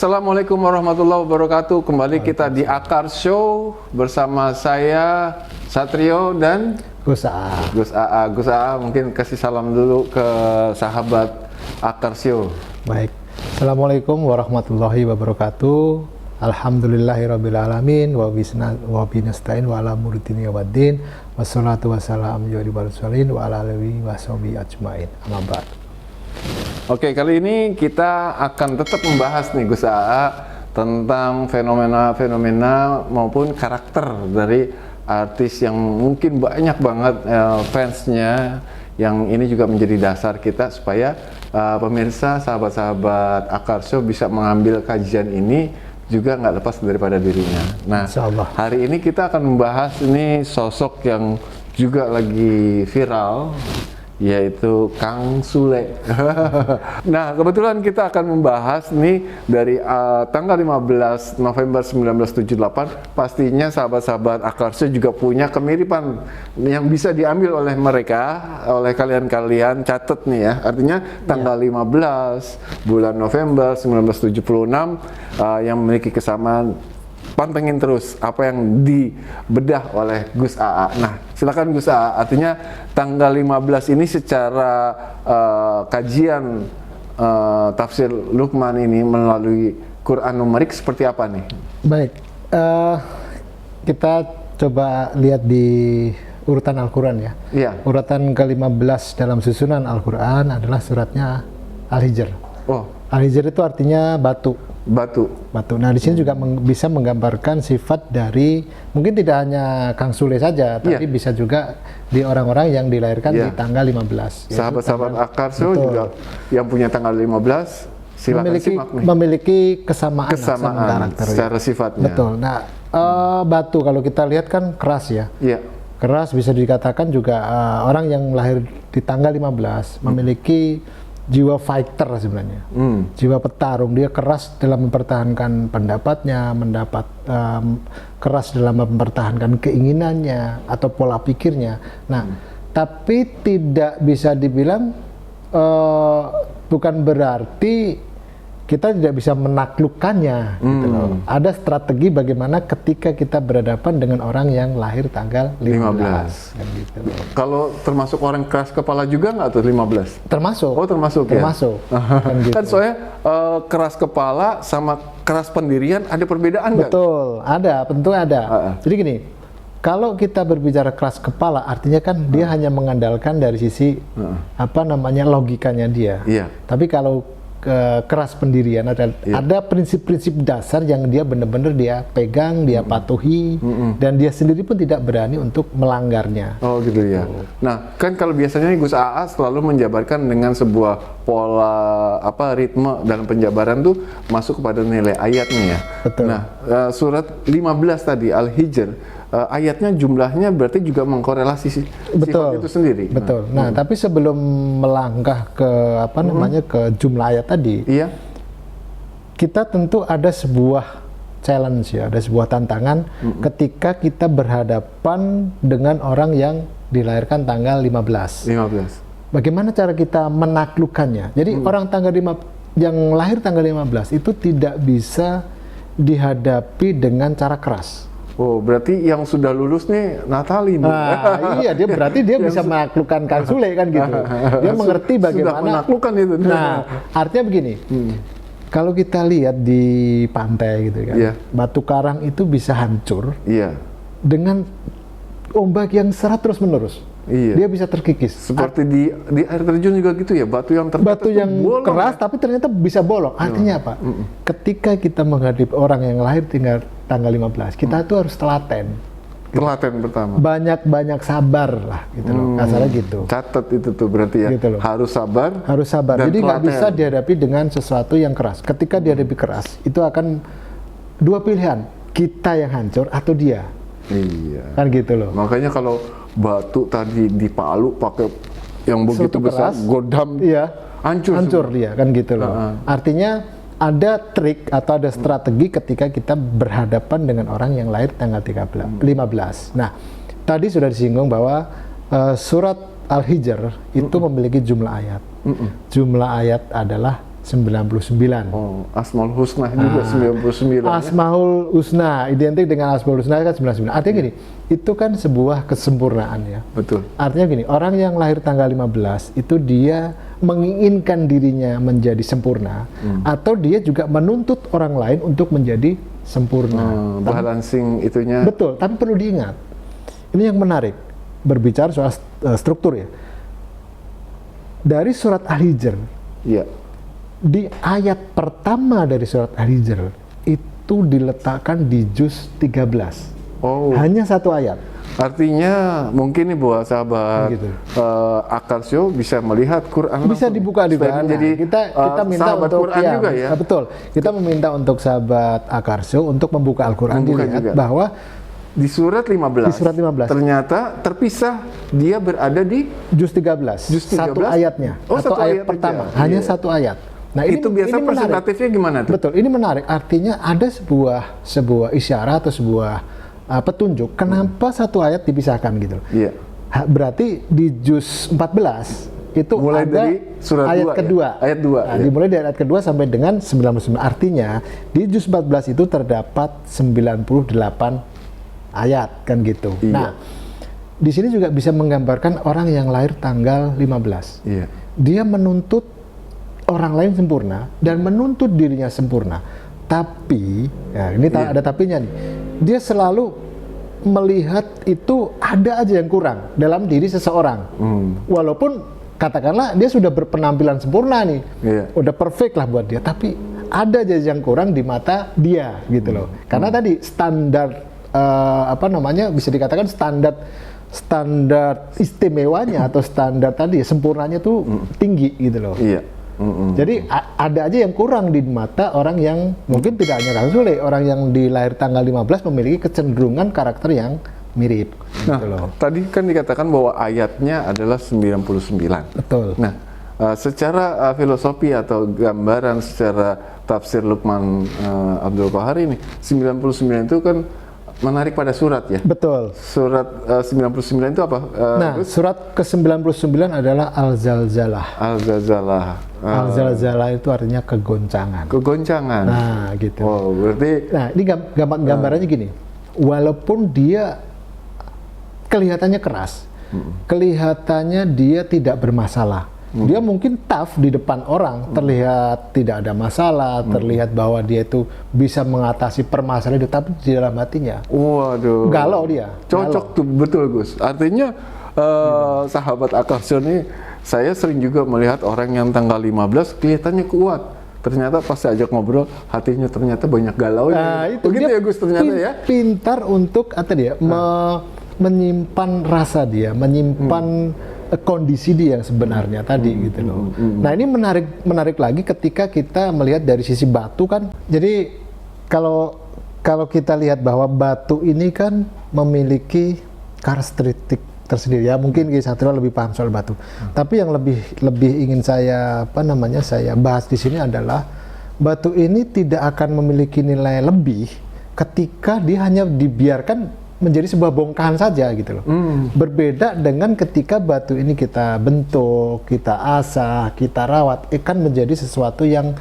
Assalamualaikum warahmatullahi wabarakatuh. Kembali kita di Akar Show bersama saya Satrio dan Gus AA. Gus AA mungkin kasih salam dulu ke sahabat Akar Show. Baik. Assalamualaikum warahmatullahi wabarakatuh. Alhamdulillahirrabbilalamin wa binasta'in wa ala muridini waddin wassalatu wassalamu ala rasulillah wa ala alihi wa sahbihi ajmain. Amma ba'd. Oke, kali ini kita akan tetap membahas nih Gus AA tentang fenomena-fenomena maupun karakter dari artis yang mungkin banyak banget fansnya, yang ini juga menjadi dasar kita supaya pemirsa, sahabat-sahabat Akar Show bisa mengambil kajian ini juga nggak lepas daripada dirinya. Nah, hari ini kita akan membahas ini sosok yang juga lagi viral, yaitu Kang Sule. Nah, kebetulan kita akan membahas nih dari tanggal 15 November 1978. Pastinya sahabat-sahabat Akar Show juga punya kemiripan yang bisa diambil oleh mereka, oleh kalian-kalian. Catat nih ya, artinya tanggal 15 bulan November 1976 yang memiliki kesamaan. Pantengin terus apa yang dibedah oleh Gus AA. Nah, silakan Gus AA. Artinya tanggal 15 ini secara kajian tafsir Luqman ini melalui Quran numerik seperti apa nih? Baik, kita coba lihat di urutan Al-Quran ya. Iya. Urutan ke-15 dalam susunan Al-Quran adalah suratnya Al-Hijr. Oh. Al-Hijr itu artinya batu. Batu. Nah, di sini juga bisa menggambarkan sifat dari, mungkin tidak hanya Kang Sule saja, tapi bisa juga di orang-orang yang dilahirkan di tanggal 15. Sahabat-sahabat Akar Show juga yang punya tanggal 15, silakan simak nih. Memiliki kesamaan karakter secara sifatnya. Betul. Nah, batu kalau kita lihat kan keras ya. Iya. Keras, bisa dikatakan juga orang yang lahir di tanggal 15 memiliki jiwa fighter sebenarnya, jiwa petarung. Dia keras dalam mempertahankan pendapatnya, keras dalam mempertahankan keinginannya atau pola pikirnya. Nah, tapi tidak bisa dibilang bukan berarti kita tidak bisa menaklukkannya, gitu loh. Ada strategi bagaimana ketika kita berhadapan dengan orang yang lahir tanggal 15. Kan gitu. Kalau termasuk orang keras kepala juga nggak tuh 15? Termasuk. Oh, termasuk ya? Termasuk. Kan, gitu. Kan soalnya keras kepala sama keras pendirian ada perbedaan nggak? Betul, ada, tentu ada. Jadi gini, kalau kita berbicara keras kepala, artinya kan dia hanya mengandalkan dari sisi logikanya dia. Iya. Tapi kalau keras pendirian ada prinsip-prinsip dasar yang dia benar-benar dia pegang, dia patuhi, dan dia sendiri pun tidak berani untuk melanggarnya. Oh gitu ya. Nah, kan kalau biasanya Gus AA selalu menjabarkan dengan sebuah pola ritme dalam penjabaran tuh masuk kepada nilai ayatnya ya. Betul. Nah, surat 15 tadi Al-Hijr, ayatnya jumlahnya berarti juga mengkorelasi sifat itu sendiri. Betul. Nah, tapi sebelum melangkah ke ke jumlah ayat tadi, kita tentu ada sebuah challenge ya, ada sebuah tantangan ketika kita berhadapan dengan orang yang dilahirkan tanggal 15. Bagaimana cara kita menaklukkannya? Jadi orang yang lahir tanggal 15 itu tidak bisa dihadapi dengan cara keras. Oh, berarti yang sudah lulus nih Natali nih. Nah, iya, dia berarti dia bisa menaklukkan Kang Sule kan gitu. Dia mengerti bagaimana menaklukkan itu. Nah, artinya begini. Kalau kita lihat di pantai gitu kan, batu karang itu bisa hancur dengan ombak yang serat terus-menerus. Iya. Dia bisa terkikis. Seperti di air terjun juga gitu ya, batu yang keras tapi ternyata bisa bolong. Artinya apa? Ketika kita menghadapi orang yang lahir tanggal 15, kita tuh harus telaten. Telaten pertama. Banyak sabar lah gitu loh. Kasarnya gitu. Catat itu tuh berarti ya. Gitu harus sabar. Harus sabar. Jadi nggak bisa dihadapi dengan sesuatu yang keras. Ketika dihadapi keras, itu akan dua pilihan. Kita yang hancur atau dia. Iya. Kan gitu loh. Makanya kalau batu tadi dipalu pakai yang begitu besar, godam, hancur dia kan gitu loh. Artinya ada trik atau ada strategi ketika kita berhadapan dengan orang yang lahir tanggal 15. Nah, tadi sudah disinggung bahwa surat Al-Hijr itu memiliki jumlah ayat. Jumlah ayat adalah 99. Oh, Asmaul Husna juga 99. Asmaul Husna identik dengan Asmaul Husna kan 99. Artinya gini, itu kan sebuah kesempurnaan ya. Betul. Artinya gini, orang yang lahir tanggal 15 itu dia menginginkan dirinya menjadi sempurna atau dia juga menuntut orang lain untuk menjadi sempurna. Balancing itunya. Betul, tapi perlu diingat. Ini yang menarik berbicara soal struktur ya. Dari surat Al-Hijr. Iya. Di ayat pertama dari surat Al-Hijr itu diletakkan di juz 13. Oh. Hanya satu ayat. Artinya mungkin nih buat sahabat Gitu. Akarsio bisa melihat Quran Bisa langsung. dibuka di Selain sana. jadi Kita minta sahabat untuk Quran juga ya. Betul. Kita meminta untuk sahabat Akarsio untuk membuka Al-Qur'an Membuka dilihat juga. bahwa Di surat 15. Di surat 15. Ternyata terpisah dia berada di juz 13. Juz 13? Satu ayatnya Oh, atau satu ayat ayat pertama. aja. Hanya Iya. satu ayat. Nah, itu biasa menarik. presentatifnya gimana tuh? Betul, ini menarik. Artinya ada sebuah isyarat atau sebuah petunjuk kenapa satu ayat dipisahkan gitu loh. Iya. Berarti di juz 14 itu Mulai ada dari surat ayat 2 kedua. ya? Ayat 2. Nah, ya. dimulai dari ayat kedua sampai dengan 99. Artinya di juz 14 itu terdapat 98 ayat kan gitu. Iya. Nah, di sini juga bisa menggambarkan orang yang lahir tanggal 15. Iya. Dia menuntut orang lain sempurna dan menuntut dirinya sempurna. Tapi, ya ini Iya. ada tapinya nih. Dia selalu melihat itu ada aja yang kurang dalam diri seseorang. Walaupun katakanlah dia sudah berpenampilan sempurna nih, Iya. udah perfect lah buat dia, tapi ada aja yang kurang di mata dia gitu loh. Karena tadi standar bisa dikatakan standar istimewanya atau standar tadi sempurnanya tuh tinggi gitu loh. Iya. Jadi ada aja yang kurang di mata orang yang mungkin tidak hanya Kang Sule, orang yang dilahir tanggal 15 memiliki kecenderungan karakter yang mirip gitu loh. Tadi kan dikatakan bahwa ayatnya adalah 99. Betul. Nah, secara filosofi atau gambaran secara tafsir Luqman Abdul Qahar ini 99 itu kan menarik pada surat ya. Betul. Surat 99 itu apa? Surat ke-99 adalah Al-Zalzalah. Al-Zalzalah. Al-Zalzalah itu artinya kegoncangan. Kegoncangan. Nah, gitu. Oh, berarti Nah, ini gambarannya gini. Walaupun dia kelihatannya keras, kelihatannya dia tidak bermasalah. Dia mungkin tough di depan orang, terlihat tidak ada masalah, terlihat bahwa dia itu bisa mengatasi permasalahan itu, tapi di dalam hatinya waduh. galau dia. Cocok tuh, betul Gus. Artinya sahabat Akarsio ini saya sering juga melihat orang yang tanggal 15 kelihatannya kuat. Ternyata pas saya ajak ngobrol, hatinya ternyata banyak galaunya. Nah, itu begitu dia ya Gus ternyata ya. Pintar untuk menyimpan rasa dia, menyimpan kondisi dia yang sebenarnya tadi gitu loh. Nah, ini menarik lagi ketika kita melihat dari sisi batu kan. Jadi kalau kita lihat bahwa batu ini kan memiliki karakteristik tersendiri ya, mungkin Ki Satrio lebih paham soal batu. Tapi yang lebih ingin saya saya bahas di sini adalah batu ini tidak akan memiliki nilai lebih ketika dia hanya dibiarkan menjadi sebuah bongkahan saja gitu loh. Berbeda dengan ketika batu ini kita bentuk, kita asah, kita rawat, akan menjadi sesuatu yang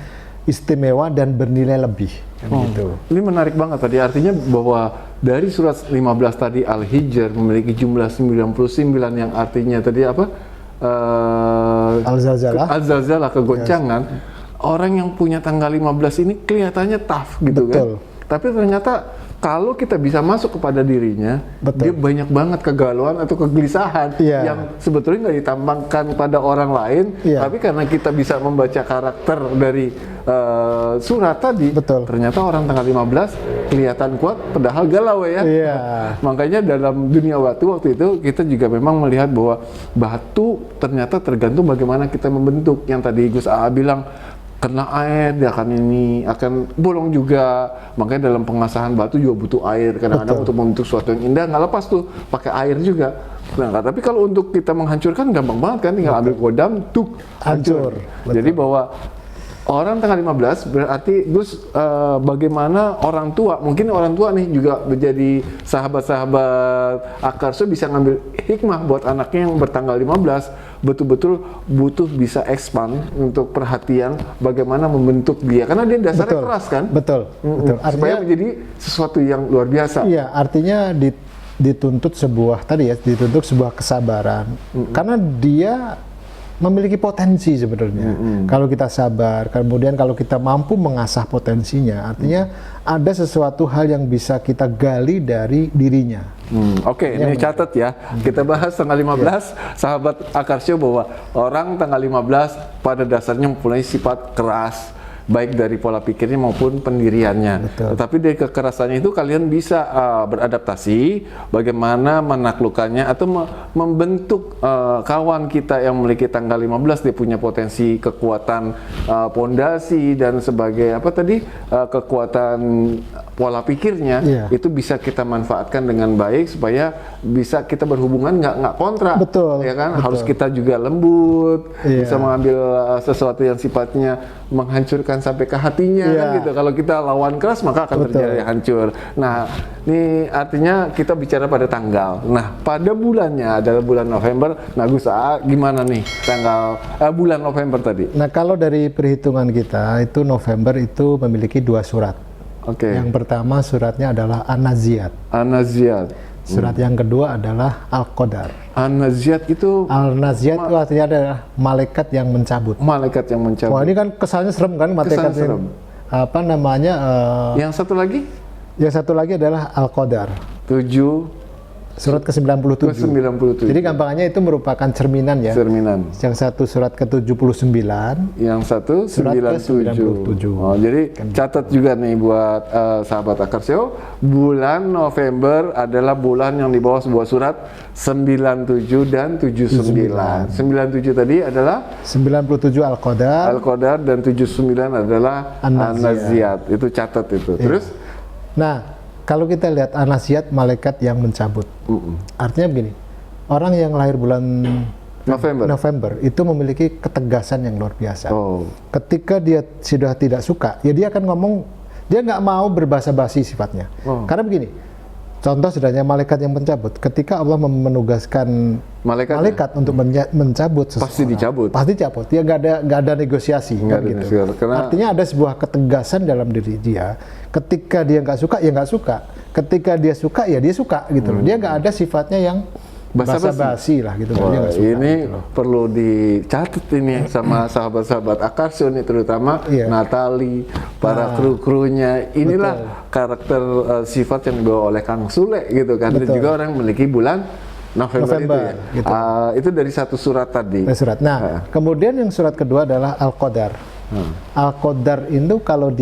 istimewa dan bernilai lebih. Gitu. Ini menarik banget tadi, artinya bahwa dari surat 15 tadi Al-Hijr memiliki jumlah 99 yang artinya tadi apa? Al-Zalzalah. Al-Zalzalah, kegoncangan. Orang yang punya tanggal 15 ini kelihatannya tough gitu. Betul. Kan. Tapi ternyata kalau kita bisa masuk kepada dirinya, Betul. dia banyak banget kegalauan atau kegelisahan Iya. yang sebetulnya nggak ditampakkan pada orang lain, Iya. tapi karena kita bisa membaca karakter dari surat tadi, Betul. ternyata orang tanggal 15 kelihatan kuat, padahal galau ya. Iya. Makanya dalam dunia batu waktu itu kita juga memang melihat bahwa batu ternyata tergantung bagaimana kita membentuk. Yang tadi Gus AA bilang, kena air dia akan bolong juga. Makanya dalam pengasahan batu juga butuh air kadang-kadang untuk membentuk sesuatu yang indah, nggak lepas tuh pakai air juga. Nah, tapi kalau untuk kita menghancurkan gampang banget kan, tinggal ambil kodam tuk hancur. Betul. Jadi bahwa Orang tanggal 15 berarti Gus, bagaimana orang tua, mungkin orang tua nih juga menjadi sahabat-sahabat Akarso bisa ngambil hikmah buat anaknya yang bertanggal 15 betul-betul butuh bisa expand untuk perhatian bagaimana membentuk dia, karena dia dasarnya keras kan. Betul. Supaya Artinya menjadi sesuatu yang luar biasa. iya, artinya dituntut dituntut sebuah kesabaran, karena dia memiliki potensi sebenarnya. Kalau kita sabar, kemudian kalau kita mampu mengasah potensinya, artinya ada sesuatu hal yang bisa kita gali dari dirinya. Oke, ini catat ya. Kita bahas tanggal 15, sahabat Akarsio, bahwa orang tanggal 15 pada dasarnya mempunyai sifat keras, baik dari pola pikirnya maupun pendiriannya. Betul. Tetapi dari kekerasannya itu kalian bisa beradaptasi, bagaimana menaklukkannya atau membentuk kawan kita yang memiliki tanggal 15, dia punya potensi kekuatan pondasi dan sebagai kekuatan pola pikirnya, itu bisa kita manfaatkan dengan baik supaya bisa kita berhubungan nggak kontra. Betul. Ya kan? Betul. Harus kita juga lembut, bisa mengambil sesuatu yang sifatnya menghancurkan sampai ke hatinya kan gitu. Kalau kita lawan keras maka akan terjadi hancur. Nah, ini artinya kita bicara pada tanggal. Nah, pada bulannya adalah bulan November. Nah, Gus Aa, gimana nih tanggal bulan November tadi? Nah, kalau dari perhitungan kita itu November itu memiliki 2 surat. Oke. Yang pertama suratnya adalah An-Naziat. An-Naziat. Surat yang kedua adalah Al-Qadar. An-Naziat itu Al-Naziat itu artinya adalah malaikat yang mencabut. Malaikat yang mencabut. Wah, ini kan kesannya serem kan, malaikat Kesan serem. Apa namanya? Yang satu lagi? Yang satu lagi adalah Al-Qadar. 7 Surat ke-97. ke-97. Jadi gampangannya itu merupakan cerminan ya. Cerminan. Yang satu surat ke-79. Yang satu Surat 97. ke-97. Oh, jadi catat juga nih buat sahabat Akarsio, bulan November adalah bulan yang di bawah sebuah surat 97 dan 79. 97 tadi adalah 97 Al-Qadar. Al-Qadar dan 79 adalah An-Naziat. Itu catat itu. Terus? Nah, kalau kita lihat An-Naziat, malaikat yang mencabut. Artinya begini, orang yang lahir bulan November itu memiliki ketegasan yang luar biasa. Ketika dia sudah tidak suka, ya dia akan ngomong, dia nggak mau berbasa-basi sifatnya. Karena begini, contoh sederhananya malaikat yang mencabut. Ketika Allah menugaskan malaikat untuk mencabut seseorang, pasti dicabut. Pasti cabut. Dia nggak ada negosiasi. Gitu. Artinya ada sebuah ketegasan dalam diri dia. Ketika dia nggak suka, ya nggak suka. Ketika dia suka, ya dia suka gitu loh. Dia nggak ada sifatnya yang basa-basi lah gitu. Dia nggak suka, ini gitu loh. perlu dicatat ini sama sahabat-sahabat Akarsio nih, terutama Natali, para kru-krunya. Inilah karakter sifat yang dibawa oleh Kang Sule gitu kan. Dan juga orang memiliki bulan November itu ya. Gitu. Itu dari satu surat tadi. Surat. Nah, kemudian yang surat kedua adalah Al-Qadar. Al-Qadar itu kalau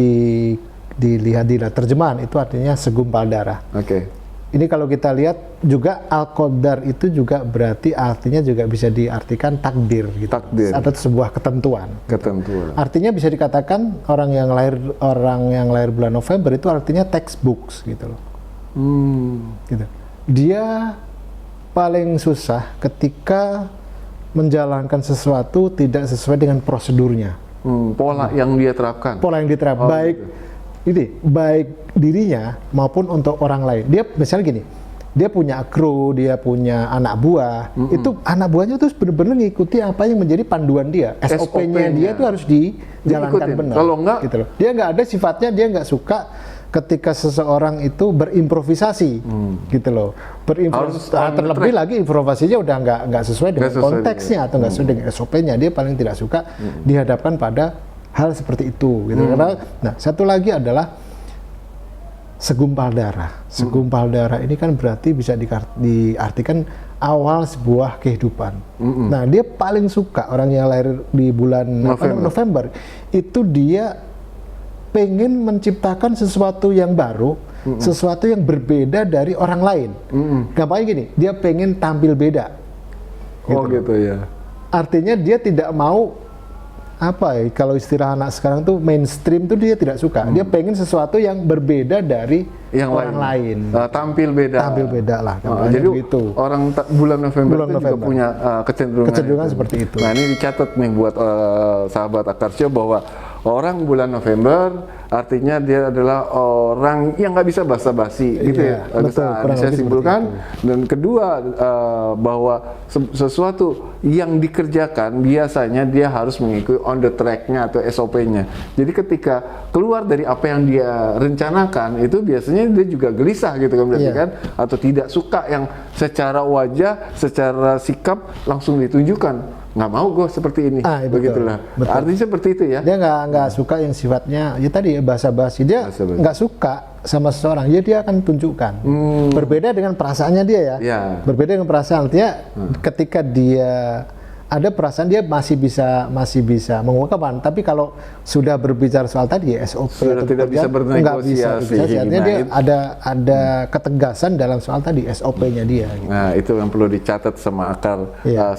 dilihat di terjemahan itu artinya segumpal darah. Ini kalau kita lihat juga Al-Qadar itu juga berarti artinya juga bisa diartikan takdir gitu. Takdir. Atau sebuah ketentuan. Ketentuan. Artinya bisa dikatakan orang yang lahir bulan November itu artinya textbooks gitu loh. Gitu. Dia paling susah ketika menjalankan sesuatu tidak sesuai dengan prosedurnya. Pola yang dia terapkan. Pola yang diterapkan baik dirinya maupun untuk orang lain. Dia misalnya gini, dia punya kru, dia punya anak buah. Itu anak buahnya tuh benar-benar ngikuti apa yang menjadi panduan dia. SOP-nya dia itu harus dijalankan benar. Kalau enggak, gitu loh. Dia nggak ada sifatnya, dia nggak suka ketika seseorang itu berimprovisasi, gitu loh. Terlebih lagi improvisasinya udah nggak sesuai dengan konteksnya atau nggak sesuai dengan SOP-nya. Dia paling tidak suka dihadapkan pada hal seperti itu, gitu. Karena, nah, satu lagi adalah segumpal darah. Segumpal darah ini kan berarti bisa diartikan awal sebuah kehidupan. Nah, dia paling suka orang yang lahir di bulan November itu dia pengen menciptakan sesuatu yang baru, sesuatu yang berbeda dari orang lain. Gampangnya gini, dia pengen tampil beda. Gitu ya. Artinya dia tidak mau kalau istilah anak sekarang tuh mainstream tuh dia tidak suka. Dia pengen sesuatu yang berbeda dari yang orang lain. Tampil beda. Tampil beda lah. Jadi gitu. Orang bulan November juga punya kecenderungan seperti itu. Nah, ini dicatat nih buat sahabat Akarsio bahwa orang bulan November artinya dia adalah orang yang nggak bisa basa-basi gitu ya. Betul, Saya simpulkan. Dan kedua bahwa sesuatu yang dikerjakan biasanya dia harus mengikuti on the track-nya atau SOP-nya. Jadi ketika keluar dari apa yang dia rencanakan itu biasanya dia juga gelisah gitu kan berarti kan, atau tidak suka yang secara wajah, secara sikap langsung ditunjukkan. Nggak mau gue seperti ini, begitulah. Artinya seperti itu ya. Dia nggak suka yang sifatnya ya tadi basa-basi. Dia nggak suka sama seseorang, ya dia akan tunjukkan. Berbeda dengan perasaannya dia ya. Berbeda dengan perasaan, artinya ketika dia ada perasaan dia masih bisa mengungkapkan, tapi kalau sudah berbicara soal tadi SOP sudah tidak bisa bernegosiasi. Artinya dia ada ketegasan dalam soal tadi SOP-nya dia. Gitu. Nah itu yang perlu dicatat sama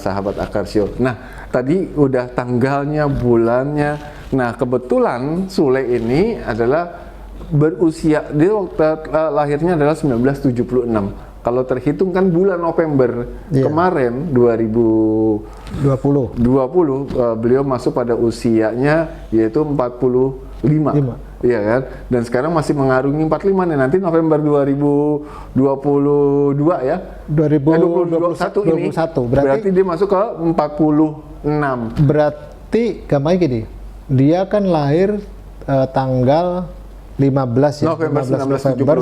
sahabat Akarsio. Nah tadi udah tanggalnya, bulannya. Nah kebetulan Sule ini adalah berusia, dia waktu lahirnya adalah 1976. Kalau terhitung kan bulan November kemarin 2020 beliau masuk pada usianya yaitu 45. Iya kan? Dan sekarang masih mengarungi 45 nih, nanti November 2022 ya. 2021 ini. Berarti dia masuk ke 46. Berarti gampangnya gini. Dia kan lahir tanggal 15 ya, November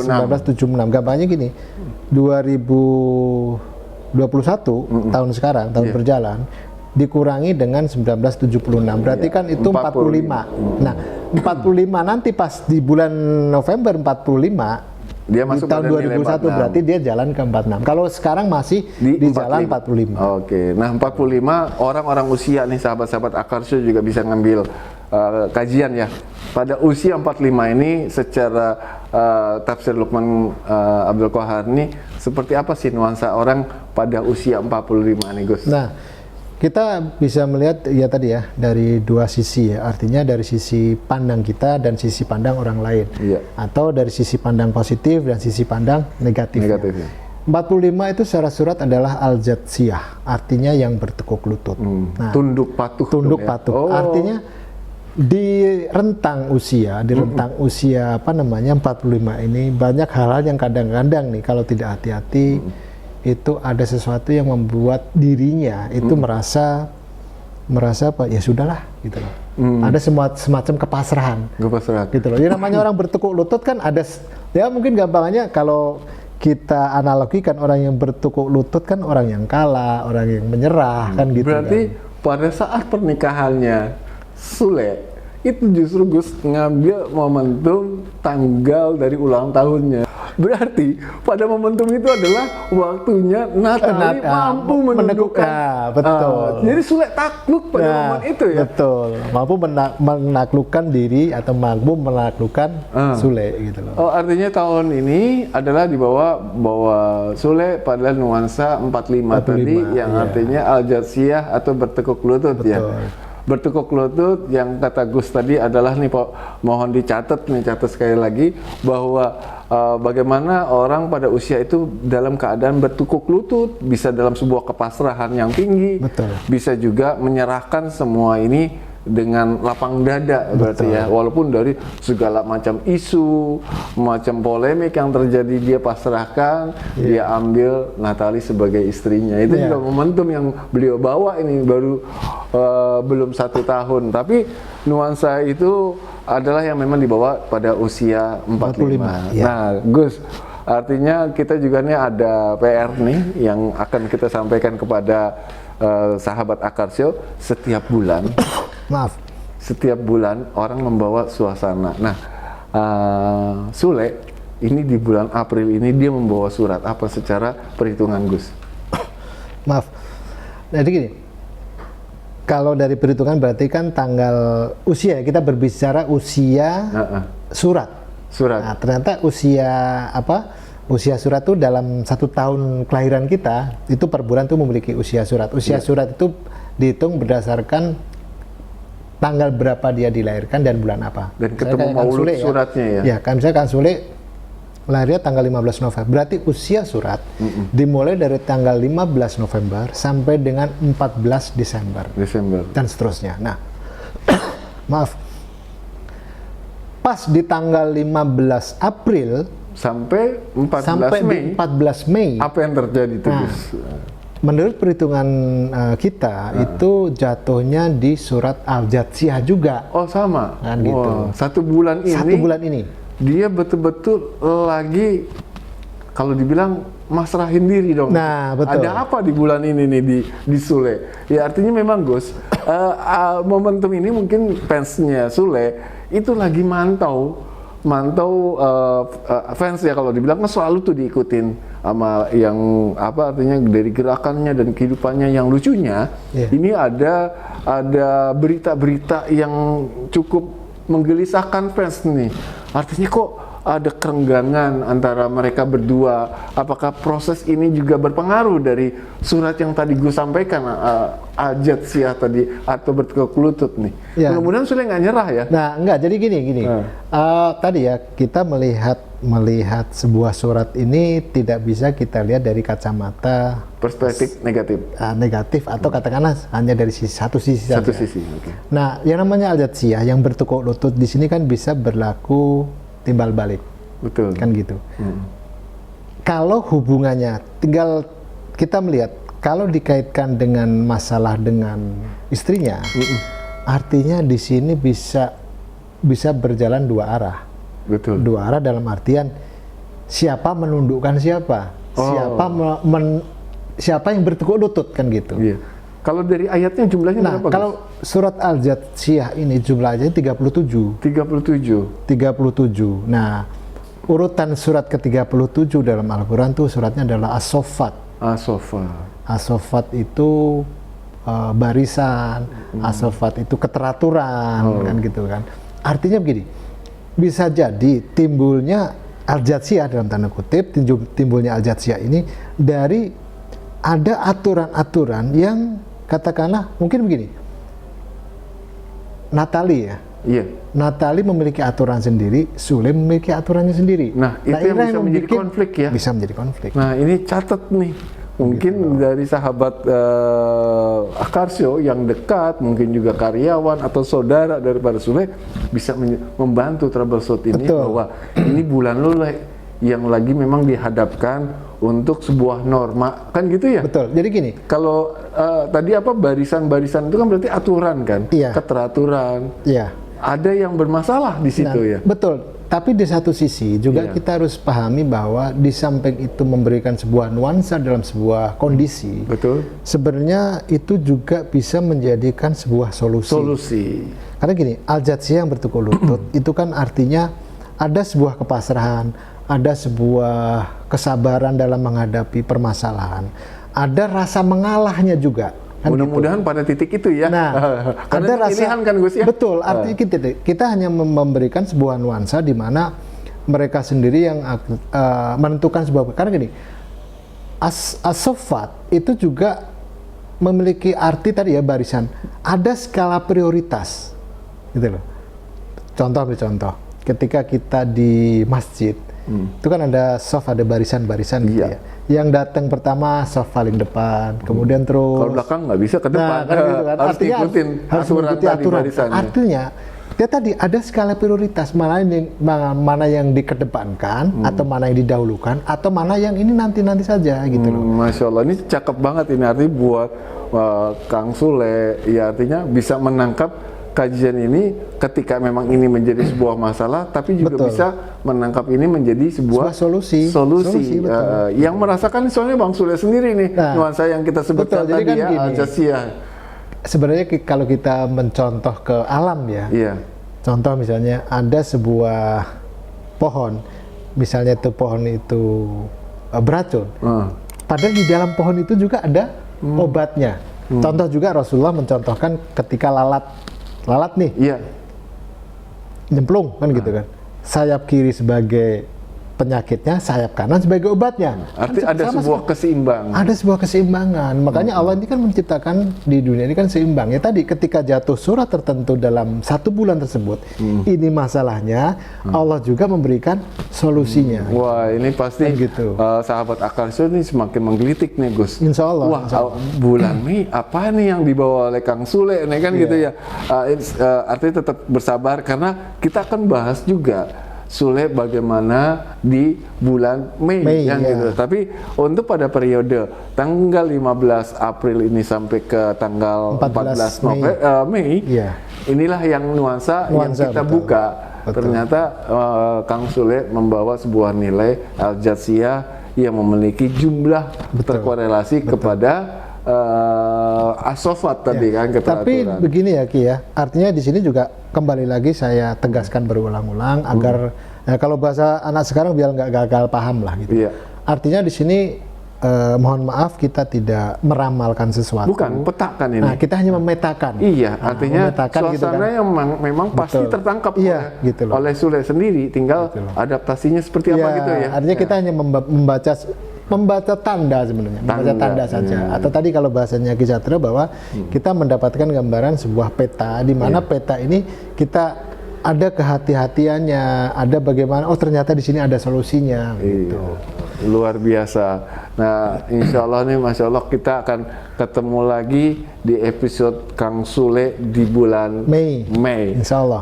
1976. Gampangnya gini, 2021 tahun sekarang, tahun berjalan, dikurangi dengan 1976, berarti kan itu 45. Nah, 45 nanti pas di bulan November 45, dia masuk di tahun 2001 berarti dia jalan ke 46. Kalau sekarang masih di jalan 45. Oke, nah 45 orang-orang usia nih sahabat-sahabat Akarsio juga bisa ngambil kajian ya. Pada usia 45 ini secara tafsir Luqman Abdul Qahar ini seperti apa sih nuansa orang pada usia 45 nih Gus? Nah, kita bisa melihat ya tadi ya dari dua sisi ya, artinya dari sisi pandang kita dan sisi pandang orang lain, atau dari sisi pandang positif dan sisi pandang negatif. 45 itu secara surat adalah al-jatsiyah, artinya yang bertekuk lutut. Nah, tunduk patuh. Artinya di rentang usia, apa namanya 45 ini banyak hal-hal yang kadang-kadang nih kalau tidak hati-hati itu ada sesuatu yang membuat dirinya itu merasa apa ya sudahlah gitu loh. Ada semacam kepasrahan gitu loh. Ya namanya orang bertekuk lutut kan ada ya mungkin gampangnya kalau kita analogikan orang yang bertekuk lutut kan orang yang kalah, orang yang menyerah kan gitu. Berarti pada saat pernikahannya Sule itu justru Gus ngambil momentum tanggal dari ulang tahunnya. Berarti pada momentum itu adalah waktunya Natali mampu menundukkan. Betul. Jadi Sule takluk pada momen itu ya. Betul. Mampu menaklukkan diri atau mampu menaklukkan Sule gitu loh. Oh, artinya tahun ini adalah dibawa Sule pada nuansa 45 tadi yang artinya al-jatsiyah atau bertekuk lutut. Betul. Ya. Bertekuk lutut yang kata Gus tadi adalah nih mohon dicatat sekali lagi bahwa bagaimana orang pada usia itu dalam keadaan bertekuk lutut, bisa dalam sebuah kepasrahan yang tinggi, bisa juga menyerahkan semua ini dengan lapang dada berarti ya, walaupun dari segala macam isu, macam polemik yang terjadi dia pasrahkan, dia ambil Natali sebagai istrinya. Itu juga momentum yang beliau bawa ini baru belum 1 tahun, tapi nuansa itu adalah yang memang dibawa pada usia 45. Nah, Gus, artinya kita juga nih ada PR nih yang akan kita sampaikan kepada sahabat Akarsio setiap bulan. Setiap bulan orang membawa suasana. Nah, Sule ini di bulan April ini dia membawa surat apa secara perhitungan Gus? Jadi gini, kalau dari perhitungan berarti kan tanggal usia, kita berbicara usia surat. Nah, ternyata usia usia surat itu dalam 1 tahun kelahiran kita itu per bulan itu memiliki usia surat. Usia surat itu dihitung berdasarkan tanggal berapa dia dilahirkan dan bulan apa. Dan ketemu maulud suratnya ya? Ya, kan misalnya kan Sule lahirnya tanggal 15 November. Berarti usia surat dimulai dari tanggal 15 November sampai dengan 14 Desember. Dan seterusnya. Nah, maaf. pas di tanggal 15 April sampai 14 sampai Mei. di 14 Mei. Apa yang terjadi tuh, Nah, Gus? menurut perhitungan kita itu jatuhnya di surat Al-Jatsiyah juga. Oh, sama. Kan gitu. Wah, 1 bulan ini. 1 bulan ini. Dia betul-betul lagi kalau dibilang masrahin diri dong. Nah, betul. Ada apa di bulan ini nih di Sule? Ya artinya memang Gus, momentum ini mungkin fansnya Sule itu lagi mantau fans ya, kalau dibilang kan selalu tuh diikutin sama yang apa, artinya dari gerakannya dan kehidupannya. Yang lucunya ini ada berita-berita yang cukup menggelisahkan fans nih. Artinya kok ada kerenggangan antara mereka berdua. Apakah proses ini juga berpengaruh dari surat yang tadi gue sampaikan, Al-Jatsiyah tadi, atau bertekuk lutut nih? Ya. Mudah-mudahan Sule nggak nyerah ya. Nah, enggak, jadi gini. Tadi ya, kita melihat sebuah surat ini tidak bisa kita lihat dari kacamata Perspektif negatif. negatif atau katakanlah hanya dari satu sisi saja. Satu sisi. Oke. Nah, yang namanya Al-Jatsiyah yang bertekuk lutut di sini kan bisa berlaku timbal balik. Betul. Kan gitu. Kalau hubungannya, tinggal kita melihat kalau dikaitkan dengan masalah dengan istrinya, artinya di sini bisa berjalan dua arah. Betul. Dua arah dalam artian siapa menundukkan siapa, siapa yang bertekuk lutut, kan gitu. Iya. Kalau dari ayatnya jumlahnya Nah, berapa? kalau surat Al-Jatsiyah ini jumlahnya 37. 37. Nah, urutan surat ke-37 dalam Al-Quran tuh suratnya adalah As-Saffat. As-Saffat itu barisan, As-Saffat itu keteraturan, kan gitu kan. Artinya begini, bisa jadi timbulnya Al-Jatsiyah dalam tanda kutip, timbulnya Al-Jatsiyah ini dari ada aturan-aturan yang katakanlah mungkin begini, Natali ya. Iya. Natali memiliki aturan sendiri, Sule memiliki aturannya sendiri. Nah, itu yang bisa menjadi konflik ya. Bisa menjadi konflik. Nah, ini catat nih. Mungkin dari sahabat Akarsio yang dekat, mungkin juga karyawan atau saudara daripada Sule bisa membantu troubleshoot ini. Betul. Bahwa ini bulan lo yang lagi memang dihadapkan untuk sebuah norma, kan gitu ya? Betul. Jadi gini, kalau tadi apa barisan-barisan itu kan berarti aturan kan? Iya. Keteraturan. iya. Ada yang bermasalah di situ ya? Betul. Tapi di satu sisi juga Iya. kita harus pahami bahwa di samping itu memberikan sebuah nuansa dalam sebuah kondisi, Betul. sebenarnya itu juga bisa menjadikan sebuah solusi. Karena gini, Al-Jatsiyah yang bertekuk lutut itu kan artinya ada sebuah kepasrahan, ada sebuah kesabaran dalam menghadapi permasalahan, ada rasa mengalahnya juga. Kan Mudah-mudahan pada titik itu ya. Nah, karena ada itu pilihan kan Gus ya. Betul, artinya kita hanya memberikan sebuah nuansa di mana mereka sendiri yang menentukan sebuah. Karena gini, as-saffat itu juga memiliki arti tadi ya, barisan. Ada skala prioritas, gitu loh. Contoh, ketika kita di masjid, itu kan ada saf, ada barisan-barisan gitu Iya. ya. Yang datang pertama saf paling depan, kemudian terus Kalau belakang nggak bisa ke depan. kan gitu kan. Harus Artinya ikutin harus aturan mengikuti tadi aturan. barisannya. Artinya dia tadi ada skala prioritas, mana yang dikedepankan, atau mana yang didahulukan, atau mana yang ini nanti saja gitu loh. Masya Allah, ini cakep banget ini, artinya buat Kang Sule, ya artinya bisa menangkap kajian ini ketika memang ini menjadi sebuah masalah, tapi juga Betul. bisa menangkap ini menjadi sebuah solusi. Betul. Yang merasakan soalnya Bang Sule sendiri nih, Nah, nuansa yang kita sebutkan betul, jadi tadi kan ya, gini. Al-Jatsiyah. Sebenarnya kalau kita mencontoh ke alam ya, Iya. contoh misalnya ada sebuah pohon, misalnya itu pohon itu beracun, padahal di dalam pohon itu juga ada obatnya. Contoh juga Rasulullah mencontohkan ketika lalat nih, Iya. nyemplung kan gitu kan, sayap kiri sebagai penyakitnya, sayap kanan sebagai obatnya. Arti ada sebuah keseimbangan. Ada sebuah keseimbangan. Makanya Allah ini kan menciptakan di dunia ini kan seimbang. Ya tadi ketika jatuh surat tertentu dalam 1 bulan tersebut, ini masalahnya, Allah juga memberikan solusinya. Wah, ini pasti gitu. Sahabat Akal Show ini semakin menggelitik nih Gus. Insya Allah. Wah, bulan Mei apa nih yang dibawa oleh Kang Sule nih kan gitu ya. Artinya tetap bersabar karena kita akan bahas juga Sule bagaimana di bulan Mei kan gitu. Tapi untuk pada periode tanggal 15 April ini sampai ke tanggal 14 Mei, inilah yang nuansa yang kita buka. Ternyata Kang Sule membawa sebuah nilai Al-Jatsiyah yang memiliki jumlah terkorelasi kepada as-sofat tadi kan keteraturan. Tapi begini ya Ki ya, artinya di sini juga kembali lagi saya tegaskan berulang-ulang agar kalau bahasa anak sekarang biar nggak gagal paham lah gitu. Artinya di sini mohon maaf kita tidak meramalkan sesuatu. Bukan, petakan ini. Nah, kita hanya memetakan. Iya, artinya suasana gitu kan. Yang memang pasti tertangkap oleh Sule sendiri, tinggal adaptasinya seperti apa gitu ya. Artinya kita hanya membaca tanda sebenarnya, membaca tanda saja. Atau tadi kalau bahasanya Ki Satrio bahwa kita mendapatkan gambaran sebuah peta di mana peta ini kita ada kehati-hatiannya, ada bagaimana ternyata di sini ada solusinya gitu. Luar biasa. Nah, insya Allah nih, masya Allah kita akan ketemu lagi di episode Kang Sule di bulan Mei. Insya Allah.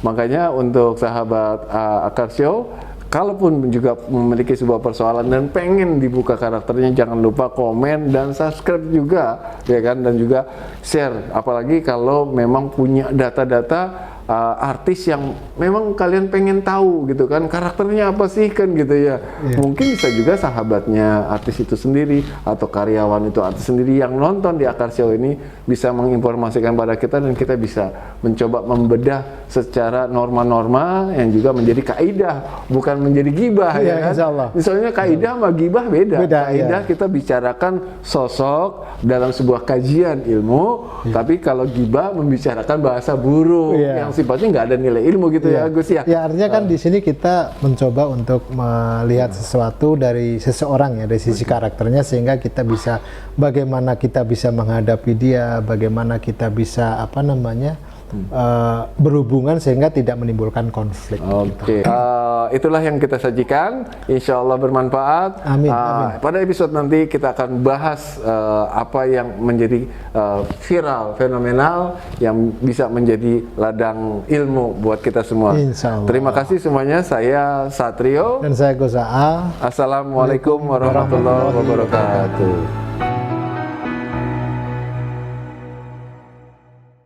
Makanya untuk sahabat Akal Show, kalaupun juga memiliki sebuah persoalan dan pengen dibuka karakternya, jangan lupa komen dan subscribe juga, ya kan, dan juga share. Apalagi kalau memang punya data-data artis yang memang kalian pengen tahu gitu kan, karakternya apa sih kan gitu ya. Mungkin bisa juga sahabatnya artis itu sendiri atau karyawan itu artis sendiri yang nonton di Akal Show ini bisa menginformasikan pada kita, dan kita bisa mencoba membedah secara norma-norma yang juga menjadi kaidah, bukan menjadi gibah ya kan. Misalnya kaidah sama gibah beda. Kaidah kita bicarakan sosok dalam sebuah kajian ilmu, tapi kalau gibah membicarakan bahasa buruk yang sifatnya nggak ada nilai ilmu gitu ya Gus ya. Ya artinya kan di sini kita mencoba untuk melihat sesuatu dari seseorang ya, dari sisi karakternya, sehingga kita bisa bagaimana kita bisa menghadapi dia, bagaimana kita bisa berhubungan sehingga tidak menimbulkan konflik. Oke. Itulah yang kita sajikan. Insya Allah bermanfaat. Amin. Pada episode nanti kita akan bahas apa yang menjadi viral, fenomenal, yang bisa menjadi ladang ilmu buat kita semua. Insya Allah. Terima kasih semuanya. Saya Satrio. Dan saya Gus Aa. Assalamualaikum warahmatullahi wabarakatuh.